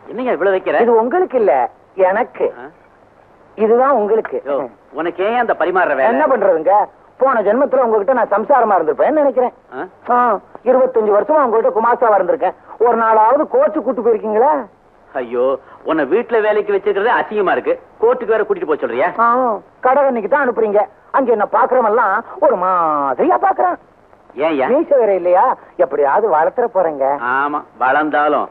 என்னங்க இவ்வளவு வைக்கிற? இது உங்களுக்கு இல்ல, எனக்கு. இதுதான் உங்களுக்கு. உனக்கு ஏன் அந்த பரிமாற வேலை? என்ன பண்றதுங்க, போன ஜென்மத்துல உங்ககிட்ட நான் சம்சாரமா இருந்திருப்பேன் நினைக்கிறேன். 25 வருஷமா உங்ககிட்ட குமாஸ்தாவா இருந்திருக்கேன். ஒரு நாளாவது கோச்சு கூட்டு போயிருக்கீங்களா? ஐயோ, உன்னை வீட்டுல வேலைக்கு வச்சிருக்கிறதே அசிங்கமா இருக்கு. கோர்ட்டுக்கு வேற கூட்டிட்டு போக சொல்றியா? கடவுன்னைக்கு தான் அனுப்புறீங்க. அங்க என்ன பாக்குறவெல்லாம் ஒரு மாதிரியா பாக்குறான். ஏன் மீச வேற இல்லையா? எப்படியாவது வளர்த்துற போறேங்க. ஆமா, வளர்ந்தாலும்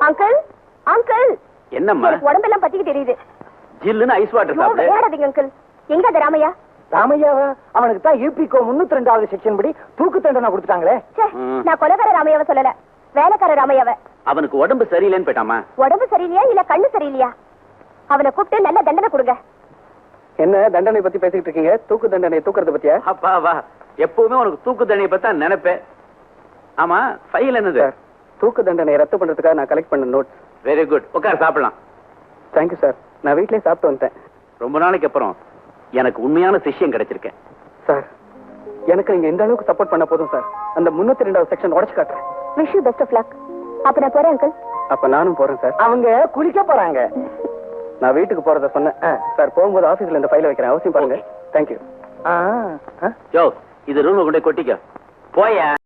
அங்கிள், அங்கிள், என்னம்மா உடம்பெல்லாம் பத்திக்கு தெரியுது. ஜில்லுன்னு ஐஸ் வாட்டர் சாப்பிடு. விளையாடாதீங்க அங்கிள். எங்க அது ராமையா? ராமையாவா? அவனுக்கு தான் யூபிகோ 302வது செக்ஷன் படி தூக்கு தண்டனை கொடுத்துட்டாங்களே. நான் கொலைகார ராமையாவை சொல்லல, வேலைக்கார ராமையாவை. அவனுக்கு உடம்பு சரியில்லைன்னு போயிட்டாமா? உடம்பு சரியில்லையா இல்ல கண்ணு சரியில்லையா? அவனை கூப்பிட்டு நல்ல தண்டனை கொடுங்க. என்ன தண்டனை பத்தி பேசிட்டு இருக்கீங்க? தூக்கு தண்டனை தூக்குறத பத்தியா? அப்பா வா, எப்பவுமே உனக்கு தூக்கு தண்டனை பத்தி நினைப்பேன். ஆமா, ஃபைல் என்னது? தூக்கு தண்டனை ரத்து பண்றதுக்காக நான் கலெக்ட் பண்ண நோட். வெரி குட், உட்கார் சாப்பிடலாம். Thank you sir. நான் வீட்லயே சாப்பிட்டு வந்துட்டேன். ரொம்ப நாளைக்கு அப்புறம் எனக்கு உண்மையான சிஷ்யம் கிடைச்சிருக்கேன். சார், எனக்கு நீங்க இந்த அளவுக்கு சப்போர்ட் பண்ண போதும் சார். அந்த 302வது செக்ஷன் உடைச்சு காட்டுறேன். Wish you best of luck. அப்ப நான் போறேன் அங்கிள். அப்ப நானும் போறேன் சார். அவங்க குளிக்க போறாங்க. நான் வீட்டுக்கு போறத சொன்னேன் சார். போகும்போது ஆபீஸ்ல இந்த ஃபைலை வைக்கிறேன், அவசியம் பாருங்க. தேங்க்யூ. யோ, இது ரூம்ல கொண்டு கொட்டிக்க போய.